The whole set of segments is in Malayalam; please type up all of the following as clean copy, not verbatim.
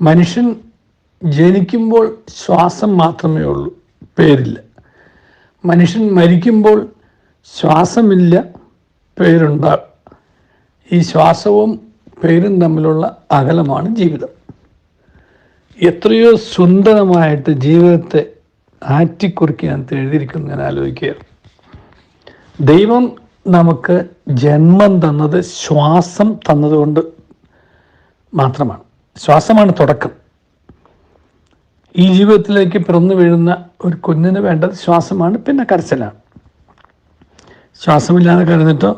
മനുഷ്യൻ ജനിക്കുമ്പോൾ ശ്വാസം മാത്രമേ ഉള്ളൂ, പേരില്ല. മനുഷ്യൻ മരിക്കുമ്പോൾ ശ്വാസമില്ല, പേരുണ്ടാകും. ഈ ശ്വാസവും പേരും തമ്മിലുള്ള അകലമാണ് ജീവിതം. എത്രയോ സുന്ദരമായിട്ട് ജീവിതത്തെ ആറ്റിക്കുറിക്കാനത്ത് എഴുതിയിരിക്കുന്നു. ഞാൻ ആലോചിക്കുകയാണ്, ദൈവം നമുക്ക് ജന്മം തന്നത് ശ്വാസം തന്നതുകൊണ്ട് മാത്രമാണ്. ശ്വാസമാണ് തുടക്കം. ഈ ജീവിതത്തിലേക്ക് പിറന്നു വീഴുന്ന ഒരു കുഞ്ഞിന് വേണ്ടത് ശ്വാസമാണ്, പിന്നെ കരച്ചിലാണ്. ശ്വാസമില്ലാതെ കരഞ്ഞിട്ടോ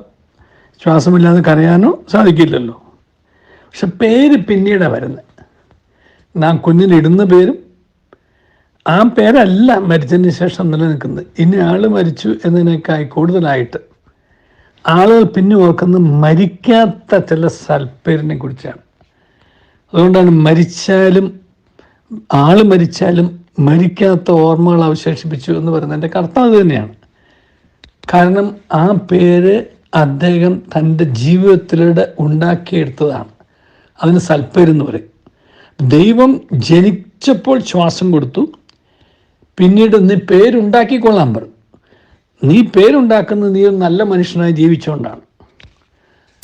ശ്വാസമില്ലാതെ കരയാനോ സാധിക്കില്ലല്ലോ. പക്ഷെ പേര് പിന്നീടാണ് വരുന്നത്. നാം കുഞ്ഞിനിടുന്ന പേരും ആ പേരല്ല മരിച്ചതിന് ശേഷം നിലനിൽക്കുന്നത്. ഇനി ആൾ മരിച്ചു എന്നതിനേക്കായി കൂടുതലായിട്ട് ആളുകൾ പിന്നെ ഓർക്കുന്നത് മരിക്കാത്ത ചില സൽപ്പേരിനെ കുറിച്ചാണ്. അതുകൊണ്ടാണ് ആൾ മരിച്ചാലും മരിക്കാത്ത ഓർമ്മകൾ അവശേഷിപ്പിച്ചു എന്ന് പറയുന്നതിൻ്റെ അർത്ഥം അത് തന്നെയാണ്. കാരണം ആ പേര് അദ്ദേഹം തൻ്റെ ജീവിതത്തിലൂടെ ഉണ്ടാക്കിയെടുത്തതാണ്. അതിന് സൽപ്പേരെന്ന് പറയും. ദൈവം ജനിച്ചപ്പോൾ ശ്വാസം കൊടുത്തു, പിന്നീട് നീ പേരുണ്ടാക്കിക്കൊള്ളാൻ പറഞ്ഞു. നീ പേരുണ്ടാക്കുന്നത് നീ ഒരു നല്ല മനുഷ്യനായി ജീവിച്ചുകൊണ്ടാണ്.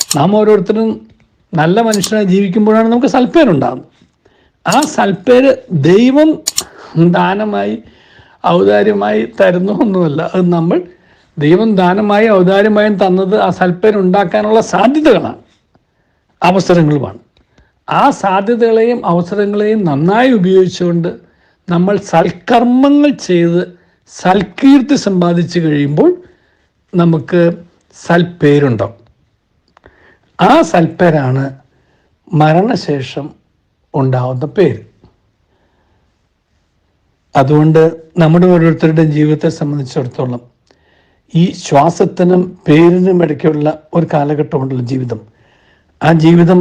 നാം ഓരോരുത്തരും നല്ല മനുഷ്യനായി ജീവിക്കുമ്പോഴാണ് നമുക്ക് സൽപ്പേരുണ്ടാകുന്നത്. ആ സൽപ്പേര് ദൈവം ദാനമായി ഔദാര്യമായി തരുന്നൊന്നുമല്ല. അത് നമ്മൾ ദൈവം ദാനമായി ഔദാര്യമായും തന്നത് ആ സൽപ്പേരുണ്ടാക്കാനുള്ള സാധ്യതകളാണ്, അവസരങ്ങളുമാണ്. ആ സാധ്യതകളെയും അവസരങ്ങളെയും നന്നായി ഉപയോഗിച്ചുകൊണ്ട് നമ്മൾ സൽക്കർമ്മങ്ങൾ ചെയ്ത് സൽകീർത്തി സമ്പാദിച്ചു കഴിയുമ്പോൾ നമുക്ക് സൽപ്പേരുണ്ടാവും. ആ സൽപ്പേരാണ് മരണശേഷം ഉണ്ടാവുന്ന പേര്. അതുകൊണ്ട് നമ്മുടെ ഓരോരുത്തരുടെയും ജീവിതത്തെ സംബന്ധിച്ചിടത്തോളം ഈ ശ്വാസത്തിനും പേരിനും ഇടയ്ക്കുള്ള ഒരു കാലഘട്ടമുണ്ടല്ലോ ജീവിതം. ആ ജീവിതം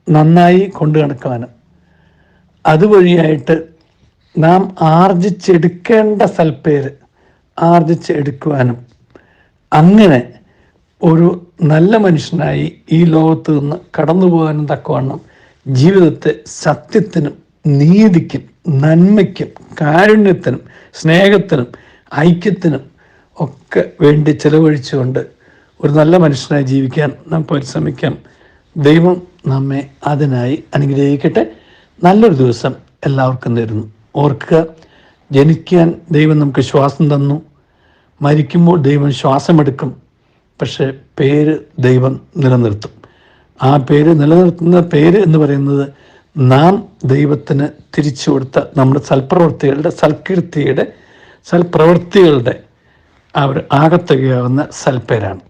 നന്നായി കൊണ്ടു നടക്കാനും അതുവഴിയായിട്ട് നാം ആർജിച്ചെടുക്കേണ്ട സൽപ്പേര് ആർജിച്ചെടുക്കുവാനും അങ്ങനെ ഒരു നല്ല മനുഷ്യനായി ഈ ലോകത്ത് നിന്ന് കടന്നു പോകാനും തക്കവണ്ണം ജീവിതത്തെ സത്യത്തിനും നീതിക്കും നന്മയ്ക്കും കാരുണ്യത്തിനും സ്നേഹത്തിനും ഐക്യത്തിനും ഒക്കെ വേണ്ടി ചെലവഴിച്ചുകൊണ്ട് ഒരു നല്ല മനുഷ്യനായി ജീവിക്കാൻ നാം പരിശ്രമിക്കാം. ദൈവം നമ്മെ അതിനായി അനുഗ്രഹിക്കട്ടെ. നല്ലൊരു ദിവസം എല്ലാവർക്കും തരുന്നു. ഓർക്കുക, ജനിക്കാൻ ദൈവം നമുക്ക് ശ്വാസം തന്നു, മരിക്കുമ്പോൾ ദൈവം ശ്വാസമെടുക്കും, പക്ഷേ പേര് ദൈവം നിലനിർത്തും. ആ പേര് നിലനിർത്തുന്ന പേര് എന്ന് പറയുന്നത് നാം ദൈവത്തിന് തിരിച്ചു കൊടുത്ത നമ്മുടെ സൽപ്രവൃത്തികളുടെ സൽകീർത്തിയുടെ സൽപ്രവൃത്തികളുടെ അവർ ആകത്തുകയാവുന്ന സൽപ്പേരാണ്.